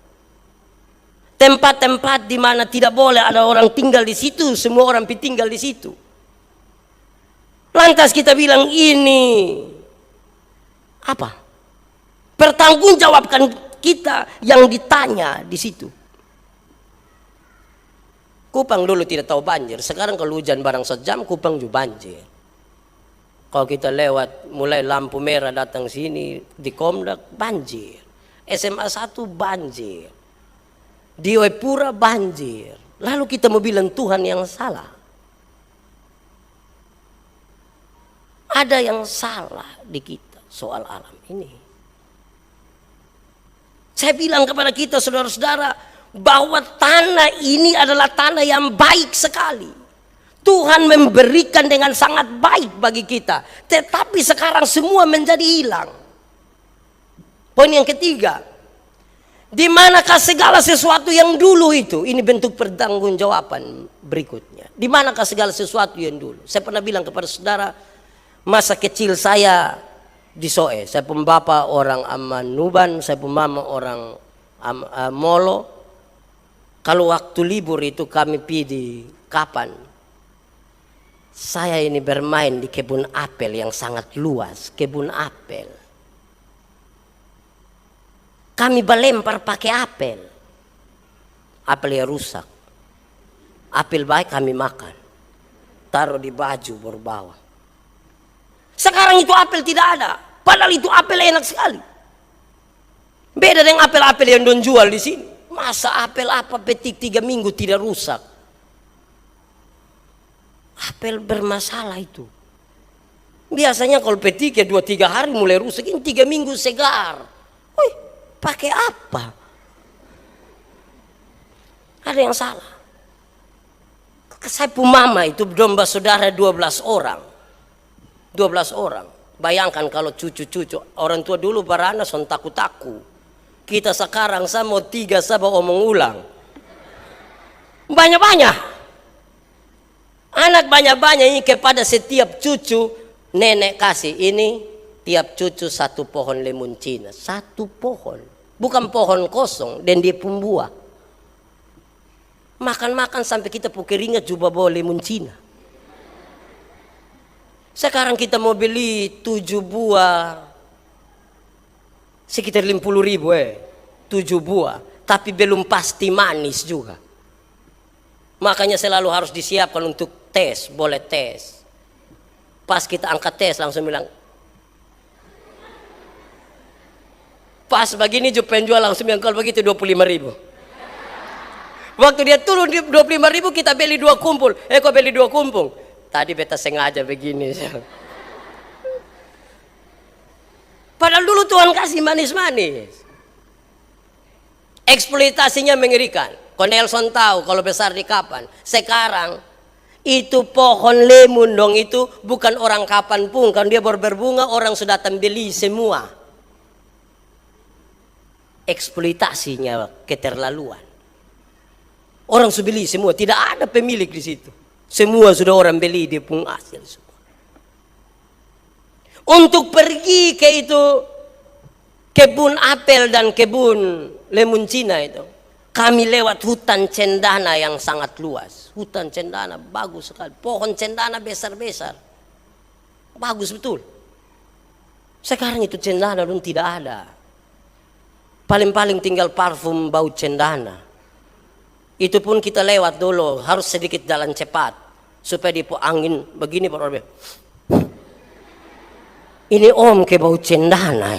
Tempat-tempat di mana tidak boleh ada orang tinggal di situ, semua orang tinggal di situ. Lantas kita bilang ini apa? Pertanggungjawabkan kita yang ditanya di situ. Kupang dulu tidak tahu banjir, sekarang kalau hujan barang sejam Kupang juga banjir. Kalau kita lewat mulai lampu merah datang sini di Komdak banjir, SMA 1 banjir. Di Wepura banjir. Lalu kita mau bilang Tuhan yang salah. Ada yang salah di kita soal alam ini. Saya bilang kepada kita saudara-saudara bahwa tanah ini adalah tanah yang baik sekali. Tuhan memberikan dengan sangat baik bagi kita. Tetapi sekarang semua menjadi hilang. Poin yang ketiga, Di manakah segala sesuatu yang dulu itu? Ini bentuk pertanggungjawaban berikutnya. Di manakah segala sesuatu yang dulu? Saya pernah bilang kepada saudara, masa kecil saya di Soe. Saya pun bapak orang Amanuban, saya pun mama orang Molo. Kalau waktu libur itu kami pergi di Kapan. Saya ini bermain di kebun apel yang sangat luas, kebun apel. Kami berlempar pakai apel. Apel yang rusak. Apel baik kami makan. Taruh di baju berbawa. Sekarang itu apel tidak ada. Padahal itu apel enak sekali. Beda dengan apel-apel yang don jual di sini. Masa apel apa petik 3 minggu tidak rusak? Apel bermasalah itu. Biasanya kalau petik ya 2-3 hari mulai rusak. Ini 3 minggu segar. Wih, pakai apa? Ada yang salah. Saya pun mama itu domba saudara 12 orang. 12 orang. Bayangkan kalau cucu-cucu. Orang tua dulu barana son taku-taku. Kita sekarang saya mau 3 saya omong ulang. Banyak-banyak. Anak banyak-banyak ini kepada setiap cucu. Nenek kasih ini. Tiap cucu 1 pohon lemun Cina. 1 pohon. Bukan pohon kosong. Dan dia pun buah. Makan-makan sampai kita pun keringat juga bawa lemun Cina. Sekarang kita mau beli 7 buah. Sekitar 50.000 7 buah. Tapi belum pasti manis juga. Makanya selalu harus disiapkan untuk tes. Boleh tes. Pas kita angkat tes langsung bilang. Pas begini juga penjual langsung bilang kalau begitu 25.000. Waktu dia turun 25.000 kita beli 2 kumpul. Kok beli 2 kumpul? Tadi beta sengaja begini. Padahal dulu Tuhan kasih manis-manis. Eksploitasinya mengerikan. Kau Nelson tahu kalau besar di Kapan. Sekarang itu pohon lemun dong itu bukan orang Kapan pun. Kalau dia baru berbunga orang sudah datang beli semua. Eksploitasinya keterlaluan. Orang sudah beli semua, tidak ada pemilik di situ. Semua sudah orang beli, dia pun hasil semua. Untuk pergi ke itu kebun apel dan kebun lemun Cina itu, kami lewat hutan cendana yang sangat luas. Hutan cendana bagus sekali, pohon cendana besar-besar, bagus betul. Sekarang itu cendana belum tidak ada. Paling-paling tinggal parfum bau cendana. Itu pun kita lewat dulu, harus sedikit jalan cepat. Supaya dia angin begini baru. Ini om ke bau cendana.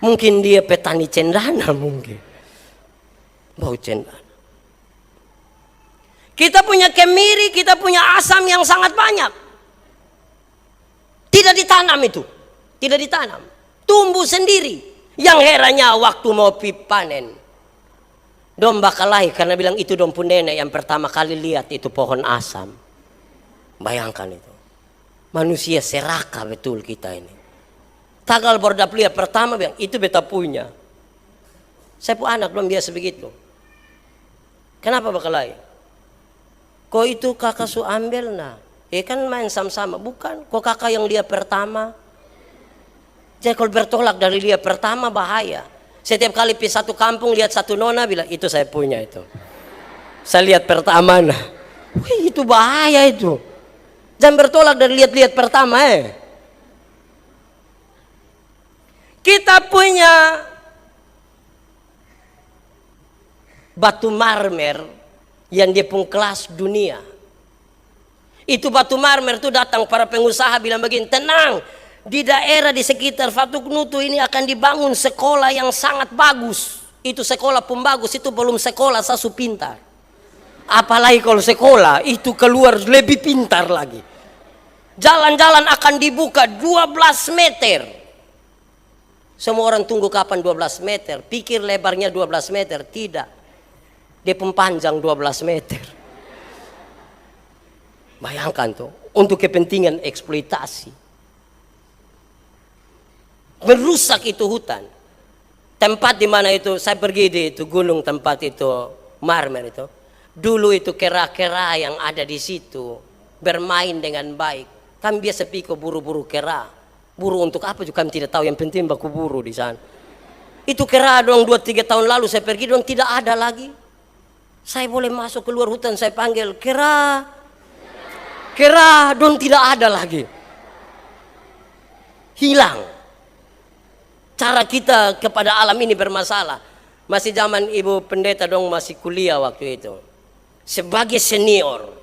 Mungkin dia petani cendana mungkin. Bau cendana. Kita punya kemiri, kita punya asam yang sangat banyak. Tidak ditanam itu. Tidak ditanam. Tumbuh sendiri. Yang herannya waktu mau panen. Domba kalahi karena bilang itu dom pun nenek yang pertama kali lihat itu pohon asam. Bayangkan itu. Manusia serakah betul kita ini. Tagal baru dapat lihat pertama bilang itu beta punya. Saya pun anak belum biasa begitu. Kenapa bakalahi? Kok itu kakak su ambil nah? Kan main sama-sama. Bukan. Kok kakak yang lihat pertama? Jadi kalau bertolak dari lihat pertama bahaya. Setiap kali pergi satu kampung lihat satu nona bilang itu saya punya itu. Saya lihat pertama nah. Wih, itu bahaya itu. Jangan bertolak dari lihat-lihat pertama Kita punya batu marmer yang dia pun kelas dunia. Itu batu marmer itu datang para pengusaha bilang begini, tenang. Di daerah di sekitar Fatuknutu ini akan dibangun sekolah yang sangat bagus. Itu sekolah pun bagus, itu belum sekolah sasu pintar. Apalagi kalau sekolah itu keluar lebih pintar lagi. Jalan-jalan akan dibuka 12 meter. Semua orang tunggu kapan 12 meter. Pikir lebarnya 12 meter, tidak. Dia pun panjang 12 meter. Bayangkan tuh, untuk kepentingan eksploitasi. Merusak itu hutan. Tempat di mana itu saya pergi di itu gunung, tempat itu Marmer itu. Dulu itu kera-kera yang ada di situ bermain dengan baik. Kami biasa piko buru-buru kera. Buru untuk apa juga kami tidak tahu, yang penting baku buru di sana. Itu kera dong 2-3 tahun lalu saya pergi dong tidak ada lagi. Saya boleh masuk keluar hutan, saya panggil kera. Kera dong tidak ada lagi. Hilang. Cara kita kepada alam ini bermasalah. Masih zaman ibu pendeta dong masih kuliah waktu itu. Sebagai senior,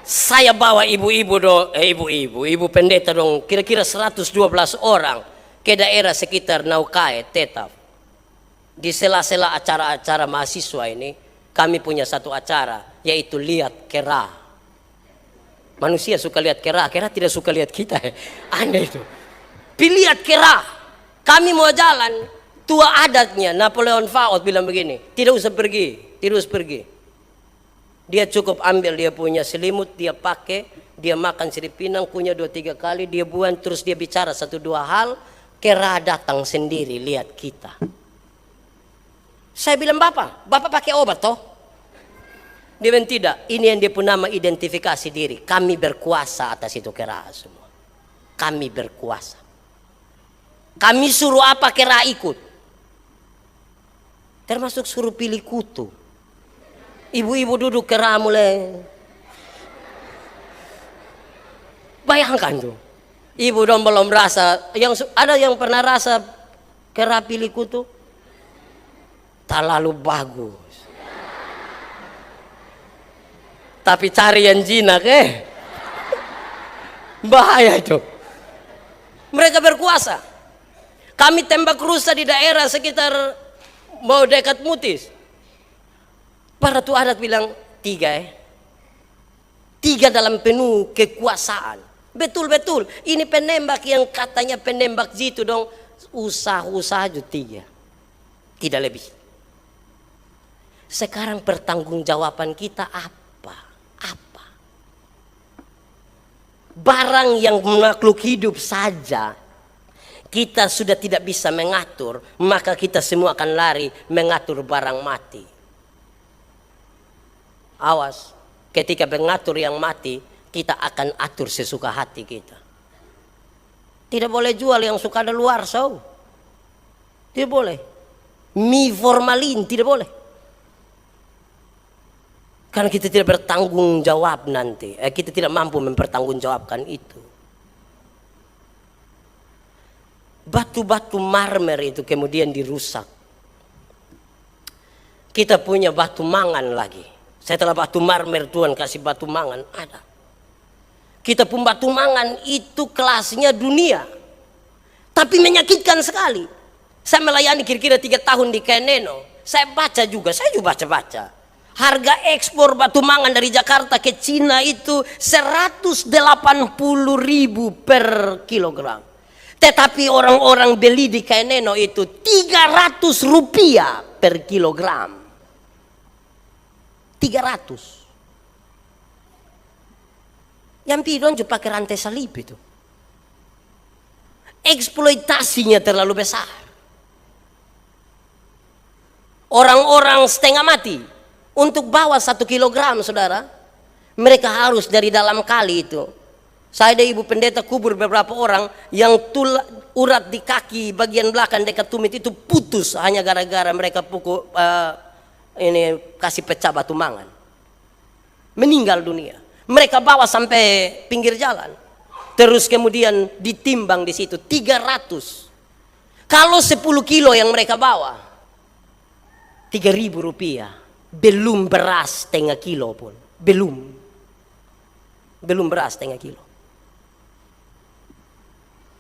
saya bawa ibu pendeta dong kira-kira 112 orang ke daerah sekitar Naukae, Tetap. Di sela-sela acara-acara mahasiswa ini kami punya satu acara yaitu lihat kera. Manusia suka lihat kera, kera tidak suka lihat kita. Aneh itu. Lihat kera. Kami mau jalan, tua adatnya Napoleon Faot bilang begini, tidak usah pergi, tidak usah pergi. Dia cukup ambil dia punya selimut, dia pakai, dia makan sirip pinang, kunyah 2-3 kali, dia buang, terus dia bicara 1-2 hal, kera datang sendiri lihat kita. Saya bilang, Bapak pakai obat toh? Dia bilang tidak, ini yang dia pun nama identifikasi diri. Kami berkuasa atas itu kera semua. Kami berkuasa. Kami suruh apa kera ikut. Termasuk suruh pilih kutu. Ibu-ibu duduk kera mulai. Bayangkan tuh. Ibu dong belum rasa. Ada yang pernah rasa kera pilih kutu? Terlalu bagus. Tapi cari yang jinak bahaya itu. Mereka berkuasa. Kami tembak rusa di daerah sekitar mau dekat Mutis. Para tua adat bilang 3 3 dalam penuh kekuasaan. Betul-betul. Ini penembak yang katanya penembak jitu dong. Usaha aja 3. Tidak lebih. Sekarang pertanggungjawaban kita apa? Barang yang makhluk hidup saja kita sudah tidak bisa mengatur, maka kita semua akan lari mengatur barang mati. Awas, ketika mengatur yang mati, kita akan atur sesuka hati kita. Tidak boleh jual yang suka ada luar, so. Tidak boleh. Mie formalin, tidak boleh. Karena kita tidak bertanggung jawab nanti. Kita tidak mampu mempertanggungjawabkan itu. Batu-batu marmer itu kemudian dirusak. Kita punya batu mangan lagi. Setelah batu marmer Tuhan kasih batu mangan ada. Kita pun batu mangan itu kelasnya dunia. Tapi menyakitkan sekali. Saya melayani kira-kira 3 tahun di Keneno. Saya juga baca. Harga ekspor batu mangan dari Jakarta ke Cina itu 180.000 per kilogram. Tetapi orang-orang beli di Keneno itu 300 rupiah per kilogram. 300. Yang pidon juga pakai rantai salib itu. Eksploitasinya terlalu besar. Orang-orang setengah mati untuk bawa 1 kilogram, saudara. Mereka harus dari dalam kali itu. Saya ada ibu pendeta kubur beberapa orang yang urat di kaki bagian belakang dekat tumit itu putus hanya gara-gara mereka pukul kasih pecah batu mangan. Meninggal dunia. Mereka bawa sampai pinggir jalan. Terus kemudian ditimbang di situ 300. Kalau 10 kilo yang mereka bawa 3.000 rupiah. Belum beras setengah kilo pun. Belum beras setengah kilo.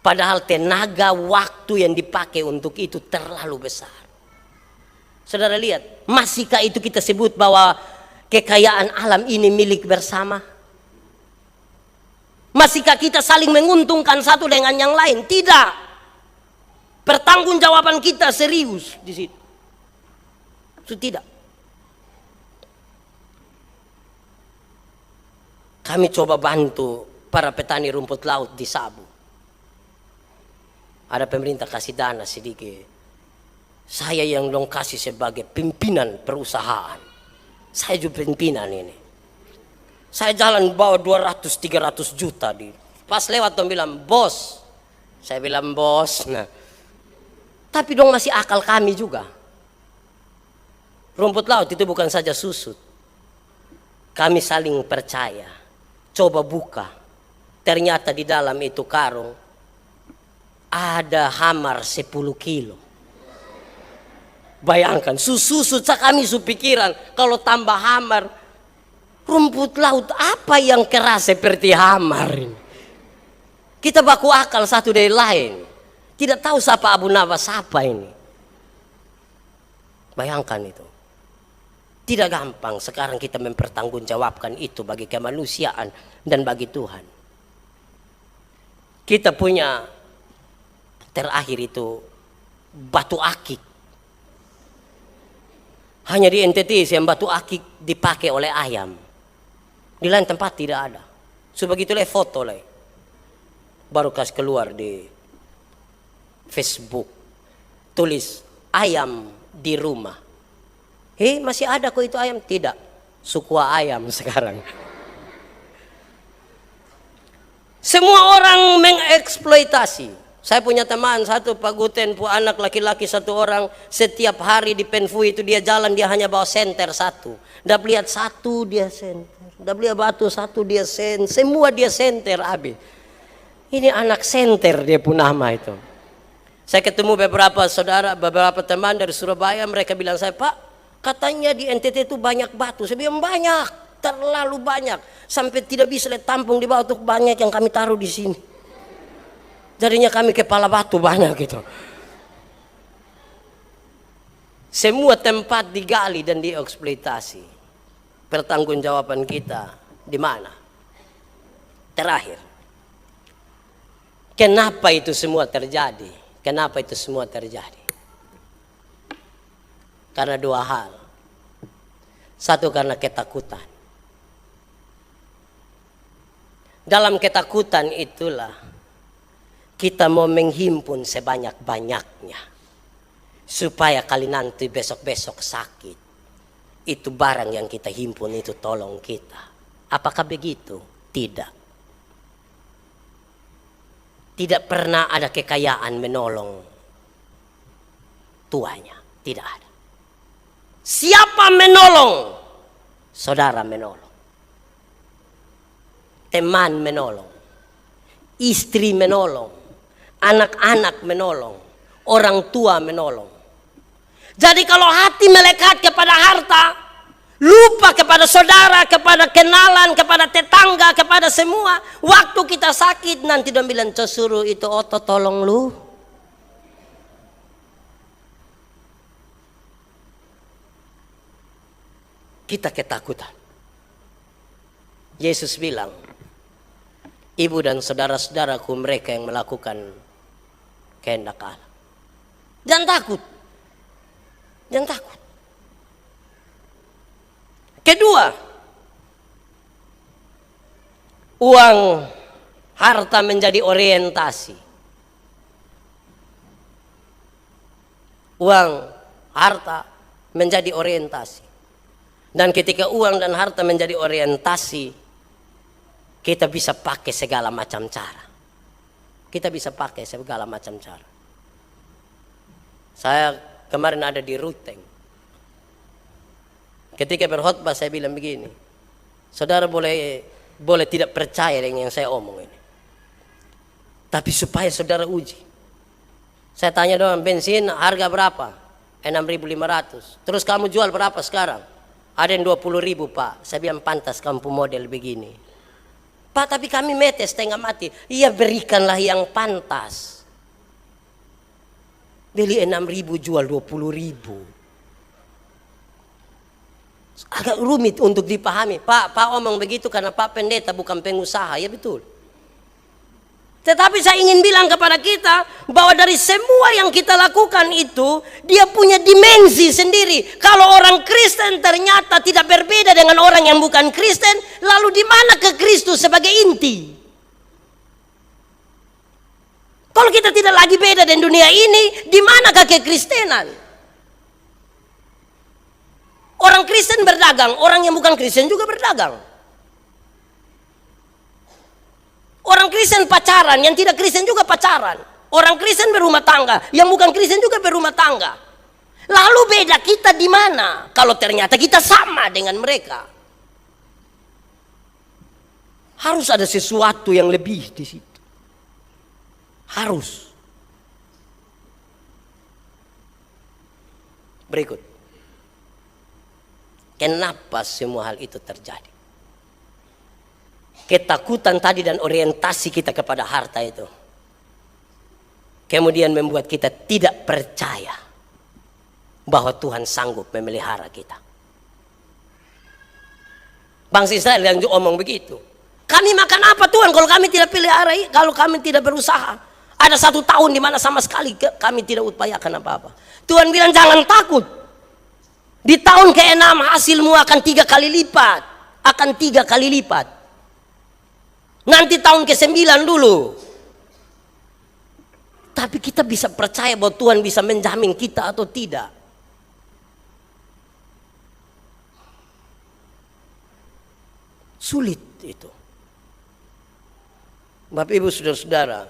Padahal tenaga waktu yang dipakai untuk itu terlalu besar. Saudara lihat, masihkah itu kita sebut bahwa kekayaan alam ini milik bersama? Masihkah kita saling menguntungkan satu dengan yang lain? Tidak. Pertanggungjawaban kita serius di situ. Tidak. Kami coba bantu para petani rumput laut di Sabu. Ada pemerintah kasih dana sedikit. Saya yang dong kasih sebagai pimpinan perusahaan. Saya juga pimpinan ini. Saya jalan bawa 200-300 juta. Pas lewat dong bilang, bos. Saya bilang, bos. Nah, tapi dong masih akal kami juga. Rumput laut itu bukan saja susut. Kami saling percaya. Coba buka. Ternyata di dalam itu karung ada hamar 10 kilo. Bayangkan, susut kami pikiran kalau tambah hamar, rumput laut apa yang keras seperti hamar ini. Kita baku akal satu dari lain. Tidak tahu siapa Abu Nawas siapa ini. Bayangkan itu. Tidak gampang sekarang kita mempertanggungjawabkan itu bagi kemanusiaan dan bagi Tuhan. Kita punya terakhir itu batu akik. Hanya di NTT yang batu akik dipakai oleh ayam. Di lain tempat tidak ada. Sebegitulah foto lah. Baru kasih keluar di Facebook. Tulis ayam di rumah. Masih ada kok itu ayam? Tidak. Suku ayam sekarang. Semua orang mengeksploitasi. Saya punya teman satu, Pak Guten, anak laki-laki satu orang, setiap hari di Penfu itu dia jalan, dia hanya bawa senter satu. Dah lihat satu dia senter, dah lihat batu satu dia senter, semua dia senter habis. Ini anak senter dia pun nama itu. Saya ketemu beberapa saudara, beberapa teman dari Surabaya, mereka bilang saya, Pak, katanya di NTT itu banyak batu. Saya bilang banyak, terlalu banyak, sampai tidak bisa lihat tampung di bawah, tuh banyak yang kami taruh di sini. Jadinya kami kepala batu banyak gitu. Semua tempat digali dan dieksploitasi. Pertanggungjawaban kita di mana? Terakhir. Kenapa itu semua terjadi? Kenapa itu semua terjadi? Karena dua hal. Satu, karena ketakutan. Dalam ketakutan itulah kita mau menghimpun sebanyak-banyaknya. Supaya kali nanti besok-besok sakit. Itu barang yang kita himpun itu tolong kita. Apakah begitu? Tidak. Tidak pernah ada kekayaan menolong tuanya. Tidak ada. Siapa menolong? Saudara menolong. Teman menolong. Istri menolong. Anak-anak menolong, orang tua menolong. Jadi kalau hati melekat kepada harta, lupa kepada saudara, kepada kenalan, kepada tetangga, kepada semua, waktu kita sakit nanti dia bilang, suruh itu Oto tolong lu. Kita ketakutan. Yesus bilang, ibu dan saudara-saudaraku mereka yang melakukan kehendak Allah. Jangan takut. Jangan takut. Kedua, uang, harta menjadi orientasi. Uang, harta menjadi orientasi. Dan ketika uang dan harta menjadi orientasi, kita bisa pakai segala macam cara. Kita bisa pakai segala macam cara. Saya kemarin ada di Ruteng. Ketika berkhotbah saya bilang begini, saudara boleh tidak percaya dengan yang saya omong ini. Tapi supaya saudara uji. Saya tanya dong, bensin harga berapa? 6.500. Terus kamu jual berapa sekarang? Ada yang 20.000 Pak. Saya bilang pantas kamu model begini. Pak, tapi kami metes setengah mati. Iya, berikanlah yang pantas. Beli 6.000 jual 20.000. Agak rumit untuk dipahami. Pak omong begitu karena Pak pendeta bukan pengusaha. Ya betul. Tetapi saya ingin bilang kepada kita bahwa dari semua yang kita lakukan itu, dia punya dimensi sendiri. Kalau orang Kristen ternyata tidak berbeda dengan orang yang bukan Kristen, lalu di mana ke Kristus sebagai inti? Kalau kita tidak lagi beda dengan dunia ini, di manakah kekristenan? Orang Kristen berdagang, orang yang bukan Kristen juga berdagang. Orang Kristen pacaran, yang tidak Kristen juga pacaran. Orang Kristen berumah tangga, yang bukan Kristen juga berumah tangga. Lalu beda kita di mana? Kalau ternyata kita sama dengan mereka. Harus ada sesuatu yang lebih di situ. Harus. Berikut. Kenapa semua hal itu terjadi? Ketakutan tadi dan orientasi kita kepada harta itu kemudian membuat kita tidak percaya bahwa Tuhan sanggup memelihara kita. Bangsa Israel yang ngomong begitu. Kami makan apa Tuhan kalau kami tidak pelihara, kalau kami tidak berusaha? Ada 1 tahun di mana sama sekali kami tidak upayakan apa-apa. Tuhan bilang jangan takut. Di tahun ke-6 hasilmu akan 3 kali lipat. Akan 3 kali lipat. Nanti tahun ke-9 dulu. Tapi kita bisa percaya bahwa Tuhan bisa menjamin kita atau tidak. Sulit itu. Bapak Ibu Saudara-saudara,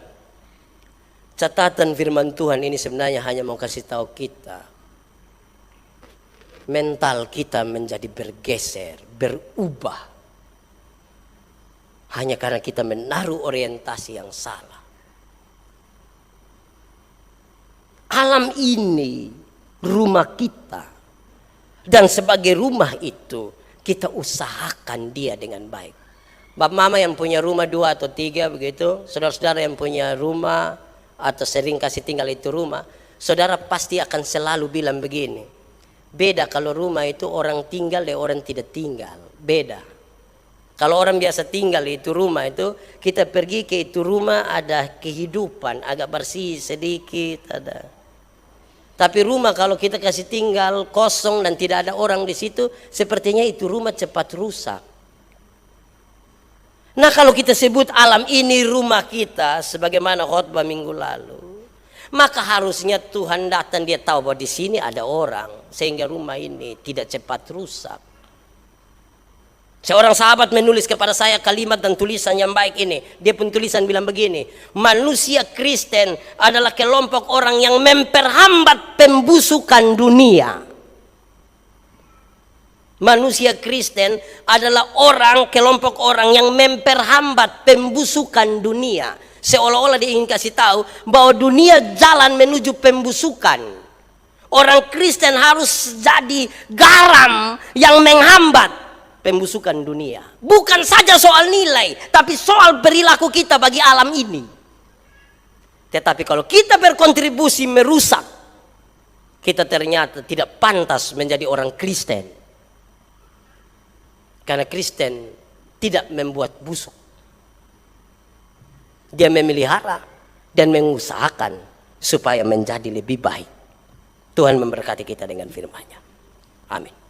catatan firman Tuhan ini sebenarnya hanya mau kasih tahu kita, mental kita menjadi bergeser, berubah, hanya karena kita menaruh orientasi yang salah. Alam ini rumah kita, dan sebagai rumah itu kita usahakan dia dengan baik. Bapak mama yang punya rumah 2 atau 3 begitu, saudara-saudara yang punya rumah atau sering kasih tinggal itu rumah, saudara pasti akan selalu bilang begini, beda kalau rumah itu orang tinggal dan orang tidak tinggal, beda. Kalau orang biasa tinggal itu rumah itu, kita pergi ke itu rumah ada kehidupan, agak bersih sedikit ada. Tapi rumah kalau kita kasih tinggal kosong dan tidak ada orang di situ, sepertinya itu rumah cepat rusak. Nah kalau kita sebut alam ini rumah kita, sebagaimana khotbah minggu lalu, maka harusnya Tuhan datang, dia tahu bahwa di sini ada orang, sehingga rumah ini tidak cepat rusak. Seorang sahabat menulis kepada saya kalimat dan tulisan yang baik ini. Dia pun tulisan bilang begini, manusia Kristen adalah kelompok orang yang memperhambat pembusukan dunia. Manusia Kristen adalah kelompok orang yang memperhambat pembusukan dunia. Seolah-olah dia ingin kasih tahu bahwa dunia jalan menuju pembusukan. Orang Kristen harus jadi garam yang menghambat pembusukan dunia. Bukan saja soal nilai, tapi soal perilaku kita bagi alam ini. Tetapi kalau kita berkontribusi merusak, kita ternyata tidak pantas menjadi orang Kristen. Karena Kristen tidak membuat busuk. Dia memelihara dan mengusahakan supaya menjadi lebih baik. Tuhan memberkati kita dengan firman-Nya. Amin.